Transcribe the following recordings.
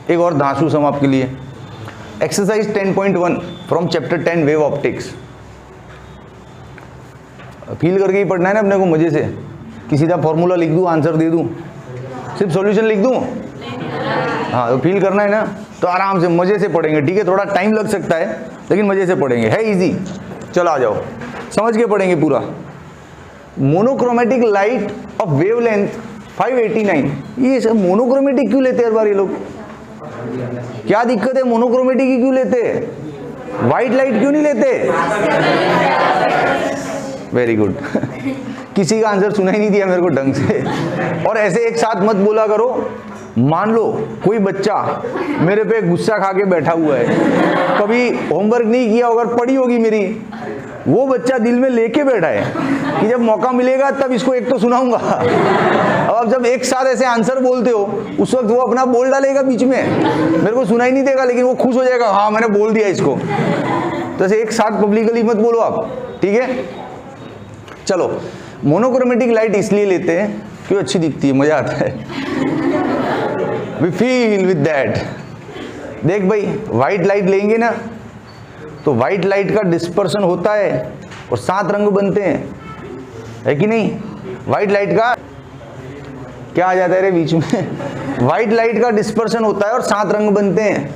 एक और धांसू सम आपके लिए, exercise 10.1 from chapter 10 wave optics. Feel करके ही पढ़ना है ना अपने को, मजे से, कि सीधा फॉर्मूला लिख दूं आंसर दे दूं, सिर्फ सॉल्यूशन लिख दूं? हाँ, तो फील करना है ना, तो आराम से मजे से पढ़ेंगे, ठीक है? थोड़ा टाइम लग सकता है लेकिन मजे से पढ़ेंगे, है इजी। चलो आ जाओ, समझ के पढ़ेंगे पूरा। मोनोक्रोमेटिक लाइट ऑफ वेवलेंथ 589, ये सब मोनोक्रोमेटिक क्यों लेते हैं हर बार ये लोग? क्या दिक्कत है, मोनोक्रोमेटिक ही क्यों लेते हैं? व्हाइट लाइट क्यों नहीं लेते? वेरी गुड किसी का आंसर सुना ही नहीं दिया मेरे को ढंग से। और ऐसे एक साथ मत बोला करो। मान लो कोई बच्चा मेरे पे गुस्सा खा के बैठा हुआ है, कभी होमवर्क नहीं किया होगा, पढ़ी होगी मेरी, वो बच्चा दिल में लेके बैठा है कि जब मौका मिलेगा तब इसको एक तो सुनाऊंगा। अब आप जब एक साथ ऐसे आंसर बोलते हो, उस वक्त वो अपना बोल डालेगा बीच में, मेरे को सुना ही नहीं देगा, लेकिन वो खुश हो जाएगा, हाँ मैंने बोल दिया इसको। तो ऐसे एक साथ पब्लिकली मत बोलो आप, ठीक है? चलो, मोनोक्रोमेटिक लाइट इसलिए लेते हैं क्यों? अच्छी दिखती है, मजा आता है, वी फील विद दैट। देख भाई, व्हाइट लाइट लेंगे ना तो व्हाइट लाइट का डिस्पर्सन होता है और 7 रंग बनते हैं, है कि नहीं? व्हाइट लाइट का क्या आ जाता है रे बीच में? व्हाइट लाइट का डिस्पर्सन होता है और 7 रंग बनते हैं।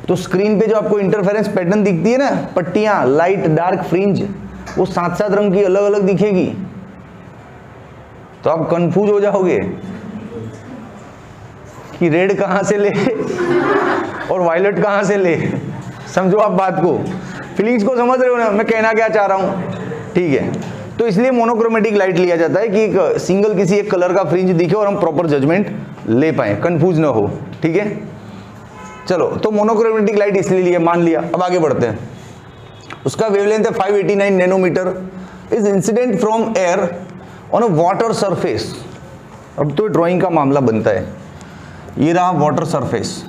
तो स्क्रीन पे जो आपको इंटरफेरेंस पैटर्न दिखती है ना, पट्टियां, लाइट, डार्क, फ्रिंज, वो 7-7 रंग की अलग अलग दिखेगी। तो आप कंफ्यूज हो जाओगे कि रेड कहां से ले और वायलेट कहां से ले। समझो आप बात को, फीलिंग्स को समझ रहे हो ना मैं कहना क्या चाह रहा हूं? ठीक है, तो इसलिए मोनोक्रोमेटिक लाइट लिया जाता है कि एक सिंगल किसी एक कलर का फ्रिंज दिखे और हम प्रॉपर जजमेंट ले पाए, कंफ्यूज ना हो, ठीक है? चलो, तो मोनोक्रोमेटिक लाइट इसलिए लिया, मान लिया। अब आगे बढ़ते हैं। उसका वेवलेंथ है 589 nanometre, is incident from air on a water surface. अब तो ड्राइंग का मामला बनता है। ये रहा वाटर सरफेस,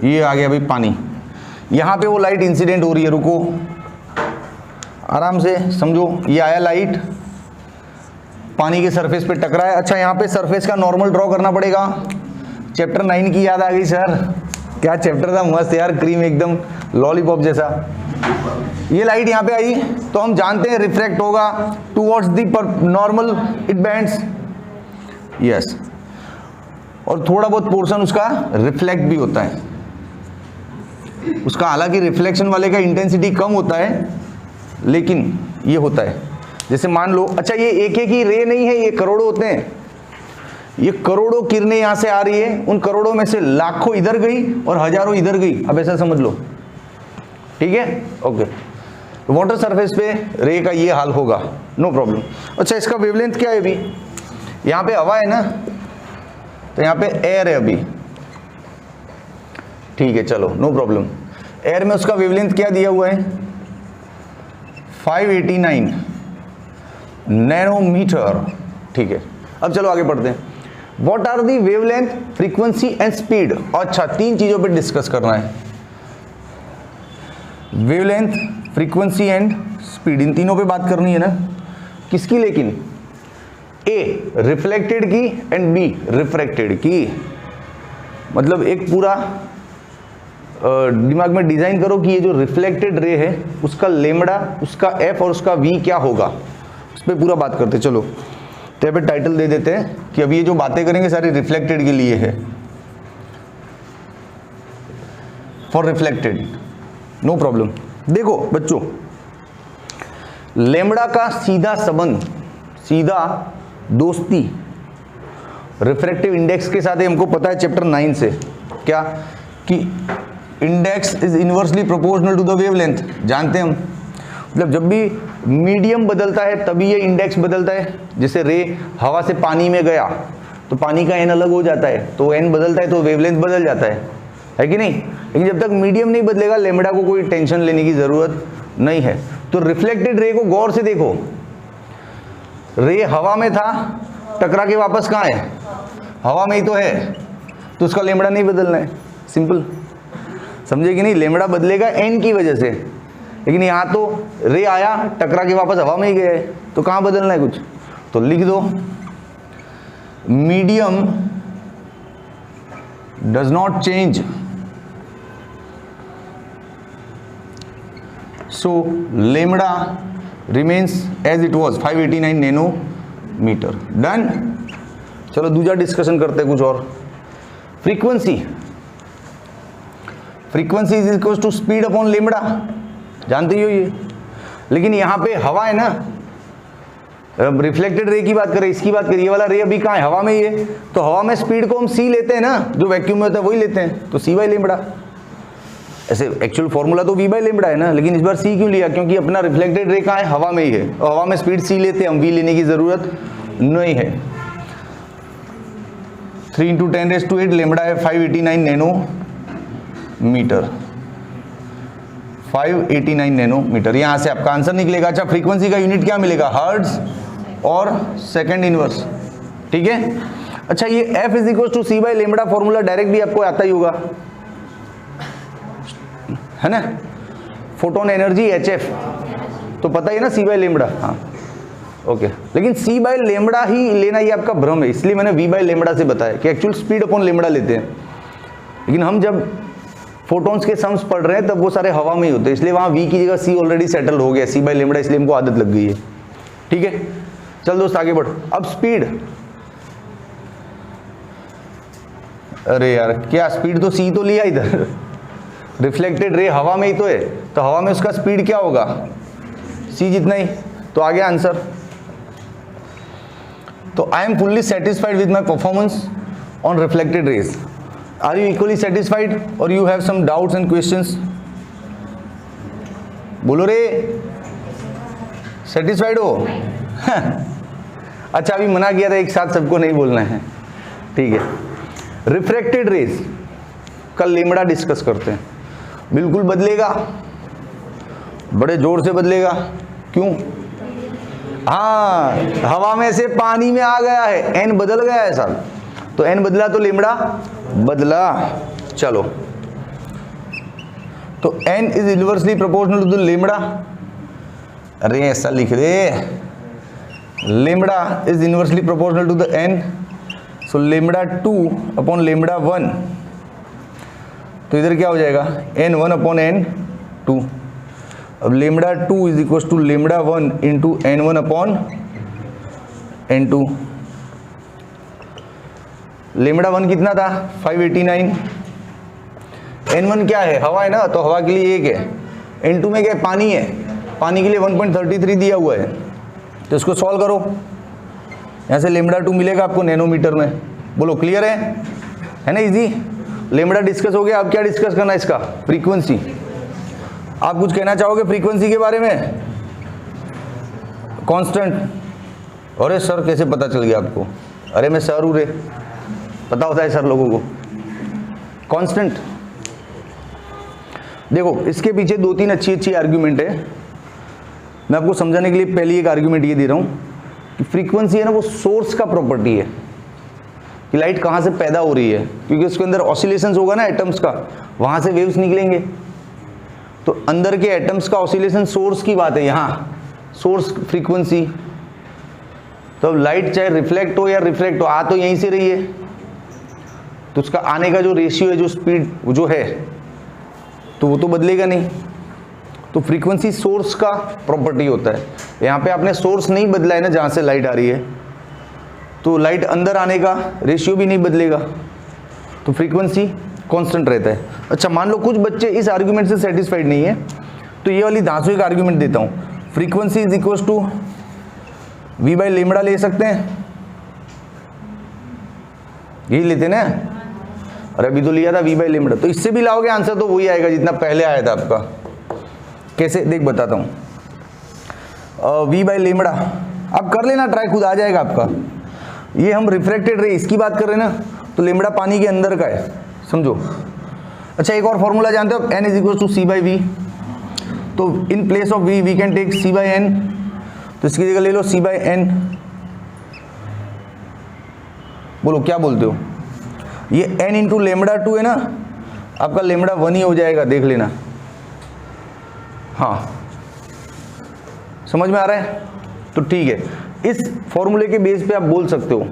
ये आ गया भाई पानी, यहां पे वो लाइट इंसिडेंट हो रही है। रुको, आराम से समझो। ये आया लाइट, पानी के सरफेस पे टकरा है। अच्छा, यहाँ पे सरफेस का नॉर्मल ड्रॉ करना पड़ेगा। चैप्टर 9 की याद आ गई सर, क्या चैप्टर था मस्त यार, क्रीम एकदम लॉलीपॉप जैसा। ये लाइट यहाँ पे आई तो हम जानते हैं रिफ्रैक्ट होगा towards the normal, it bends, yes, और थोड़ा बहुत पोर्शन उसका रिफ्लेक्ट भी होता है। उसका हालांकि रिफ्लेक्शन वाले का इंटेंसिटी कम होता है, लेकिन ये होता है। जैसे मान लो, अच्छा ये एक एक ही रे नहीं है, ये करोड़ों होते हैं। ये करोड़ों किरणें यहां से आ रही है, उन करोड़ों में से लाखों इधर गई और हजारों इधर गई। अब ऐसा समझ लो, ठीक है? ओके, वाटर सरफेस पे रे का ये हाल होगा, नो प्रॉब्लम। अच्छा, इसका वेवलेंथ क्या है? अभी यहाँ पे हवा है ना, तो यहाँ पे एयर है अभी, ठीक है, चलो नो प्रॉब्लम। एयर में उसका वेवलेंथ क्या दिया हुआ है? 589 नैनोमीटर, ठीक है। अब चलो आगे बढ़ते हैं। What are the wavelength, frequency and speed. अच्छा, 3 चीजों पे डिस्कस करना है, वेवलेंथ, फ्रीक्वेंसी एंड स्पीड, इन तीनों पे बात करनी है ना। किसकी? लेकिन ए रिफ्लेक्टेड की एंड बी रिफ्रैक्टेड की। मतलब एक पूरा दिमाग में डिजाइन करो कि ये जो रिफ्लेक्टेड रे है उसका लेमड़ा, उसका एफ और उसका वी क्या होगा, उस पर पूरा बात करते। चलो, तो यहाँ पे टाइटल दे देते हैं कि अभी ये जो बातें करेंगे सारी रिफ्लेक्टेड के लिए है, फॉर रिफ्लेक्टेड, नो प्रॉब्लम। देखो बच्चों, लेमड़ा का सीधा संबंध, सीधा दोस्ती रिफ्रैक्टिव इंडेक्स के साथ है, हमको पता है चैप्टर 9 से। क्या? कि index is inversely proportional to the wavelength, जानते हैं हम। मतलब जब भी मीडियम बदलता है तभी ये इंडेक्स बदलता है। जैसे रे हवा से पानी में गया तो पानी का एन अलग हो जाता है, तो एन बदलता है तो वेवलेंथ बदल जाता है कि नहीं? लेकिन जब तक मीडियम नहीं बदलेगा, लेमड़ा को कोई टेंशन लेने की जरूरत नहीं है। तो रिफ्लेक्टेड रे को गौर से देखो, रे हवा में था, टकरा के वापस कहाँ है? हवा में ही तो है, तो उसका लेमड़ा नहीं बदलना है, सिंपल। समझे कि नहीं? लेमड़ा बदलेगा एन की वजह से, लेकिन यहाँ तो रे आया, टकरा के वापस हवा में ही गया है, तो कहाँ बदलना है कुछ? तो लिख दो medium does not change, so lambda remains as it was 589 nanometre. Done. चलो दूसरा डिस्कशन करते हैं कुछ और। Frequency, frequency is equal to speed upon lambda, जानते ही हो ये। लेकिन यहाँ पे हवा है ना, रिफ्लेक्टेड रे की बात करें, इसकी बात करिए, वाला रे अभी कहाँ है, हवा में ही है। तो हवा में स्पीड को हम सी लेते हैं ना, जो वैक्यूम में होता है वही लेते हैं, तो सी बाई लेमड़ा। ऐसे एक्चुअल फॉर्मूला तो वी बाई लेमड़ा है ना, लेकिन इस बार सी क्यों लिया, क्योंकि अपना रिफ्लेक्टेड रे कहाँ है, हवा में ही है, और हवा में स्पीड सी लेते हैं हम, वी लेने की जरूरत नहीं है। 3 × 10⁸ लेमड़ा है 589 नैनोमीटर, 589 नैनोमीटर। यहां से आपका आंसर निकलेगा। अच्छा, फ्रीक्वेंसी का यूनिट क्या मिलेगा, हर्ट्ज और सेकंड इनवर्स, ठीक है। अच्छा, ये F is equal to c by lambda formula direct भी आपको आता ही होगा, है ना। फोटोन एनर्जी HF तो पता ही है ना, सी बाई लेमड़ा। हाँ ओके, लेकिन सी बाई लेमड़ा ही लेना ये आपका भ्रम है, इसलिए मैंने वी बाई लेमड़ा से बताया कि एक्चुअल स्पीड अपॉन लेमड़ा लेते हैं। लेकिन हम जब फोटॉन्स के सम्स पढ़ रहे हैं तब वो सारे हवा में ही होते हैं, इसलिए वहाँ वी की जगह सी ऑलरेडी सेटल हो गया, सी बाई लेमड़ा, इसलिए हमको आदत लग गई है। ठीक है, चल दोस्त आगे बढ़। अब स्पीड, अरे यार क्या स्पीड, तो सी तो लिया इधर, रिफ्लेक्टेड रे हवा में ही तो है, तो हवा में उसका स्पीड क्या होगा, सी जितना ही, तो आ गया आंसर। तो I am fully satisfied with my performance on reflected rays. Are you equally satisfied or you have some doubts and questions? बोलो रे, सेटिस्फाइड हो? अच्छा, अभी मना किया था एक साथ सबको नहीं बोलना है, ठीक है। रिफ्रैक्टेड रेज का लेमड़ा डिस्कस करते हैं। बिल्कुल बदलेगा, बड़े जोर से बदलेगा। क्यों? हाँ, हवा में से पानी में आ गया है, एन बदल गया है साहब, तो एन बदला तो लेमड़ा बदला। चलो, तो n is inversely proportional to the lambda. अरे ऐसा लिख दे, lambda is inversely proportional to the n, so lambda 2 upon lambda 1, तो इधर क्या हो जाएगा, n1 अपॉन n2। अब lambda 2 is equal to lambda 1 into n1 upon n2। Lambda 1 कितना था, 589। n1 क्या है, हवा है ना, तो हवा के लिए 1 है। n2 में क्या है, पानी है, पानी के लिए 1.33 दिया हुआ है, तो इसको सॉल्व करो, यहाँ से लेमड़ा 2 मिलेगा आपको नैनोमीटर में। बोलो क्लियर है ना, इजी। लेमड़ा डिस्कस हो गया, अब क्या डिस्कस करना है, इसका फ्रीक्वेंसी। आप कुछ कहना चाहोगे फ्रीक्वेंसी के बारे में? कांस्टेंट। अरे सर कैसे पता चल गया आपको? अरे मैं सर हूँ रे, पता होता है सर लोगों को। कांस्टेंट, देखो इसके पीछे 2-3 अच्छी आर्ग्यूमेंट है। मैं आपको समझाने के लिए पहली एक आर्ग्यूमेंट ये दे रहा हूँ कि फ्रीक्वेंसी है ना, वो सोर्स का प्रॉपर्टी है कि लाइट कहाँ से पैदा हो रही है, क्योंकि उसके अंदर ऑसिलेशंस होगा ना एटम्स का, वहाँ से वेव्स निकलेंगे, तो अंदर के एटम्स का ऑसिलेशन सोर्स की बात है यहाँ, सोर्स फ्रीक्वेंसी। तो अब लाइट चाहे रिफ्लेक्ट हो या रिफ्रैक्ट हो, आ तो यहीं से रही है, तो उसका आने का जो रेशियो है, जो स्पीड जो है, तो वो तो बदलेगा नहीं। तो फ्रीक्वेंसी सोर्स का प्रॉपर्टी होता है। यहाँ पे आपने सोर्स नहीं बदला है ना, जहाँ से लाइट आ रही है, तो लाइट अंदर आने का रेशियो भी नहीं बदलेगा, तो फ्रीक्वेंसी कांस्टेंट रहता है। अच्छा, मान लो कुछ बच्चे इस आर्ग्यूमेंट से सेटिस्फाइड नहीं है, तो ये वाली धांसू एक आर्ग्यूमेंट देता हूँ, frequency is equal to v by lambda ले सकते हैं, यही लेते ना। अरे अभी तो लिया था वी बाई लेमड़ा, तो इससे भी लाओगे आंसर तो वही आएगा जितना पहले आया था आपका। कैसे, देख बताता हूँ। वी बाई लेमड़ा आप कर लेना ट्राई, खुद आ जाएगा आपका। ये हम रिफ्रैक्टेड रे इसकी बात कर रहे हैं ना, तो लेमड़ा पानी के अंदर का है, समझो। अच्छा, एक और फॉर्मूला जानते हो, n is equal to c by v, तो in place of v can take c by n, तो इसकी जगह ले लो सी बाई एन। बोलो क्या बोलते हो? ये n इंटू लेमड़ा 2 है ना, आपका लेमड़ा 1 ही हो जाएगा, देख लेना। हाँ, समझ में आ रहा है? तो ठीक है, इस फॉर्मूले के बेस पे आप बोल सकते हो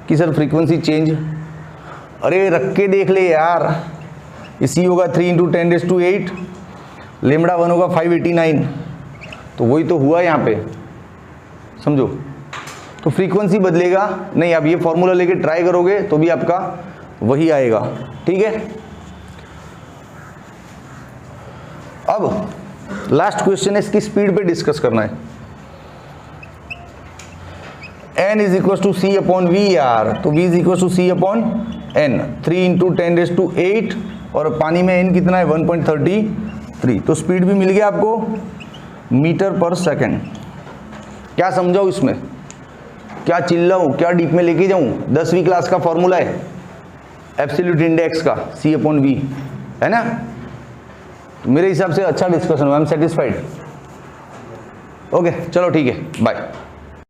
कि सर फ्रीक्वेंसी चेंज, अरे रख के देख ले यार, इसी होगा 3 × 10⁸, लेमड़ा 1 होगा 589, तो वही तो हुआ यहाँ पे, समझो। तो फ्रीक्वेंसी बदलेगा नहीं, आप ये फॉर्मूला लेके ट्राई करोगे तो भी आपका वही आएगा, ठीक है। अब लास्ट क्वेश्चन है, इसकी स्पीड पे डिस्कस करना है। n = c/v यार, तो v = c/n, 3 × 10⁸, और पानी में n कितना है 1.33, तो स्पीड भी मिल गया आपको मीटर पर सेकंड। क्या समझाऊँ इसमें, क्या चिल्लाऊँ, क्या डीप में लेके जाऊँ? 10वीं क्लास का फॉर्मूला है एब्सोल्यूट इंडेक्स का c/v, है ना। तो मेरे हिसाब से अच्छा डिस्कशन हुआ, आई एम सेटिस्फाइड। ओके चलो ठीक है, बाय।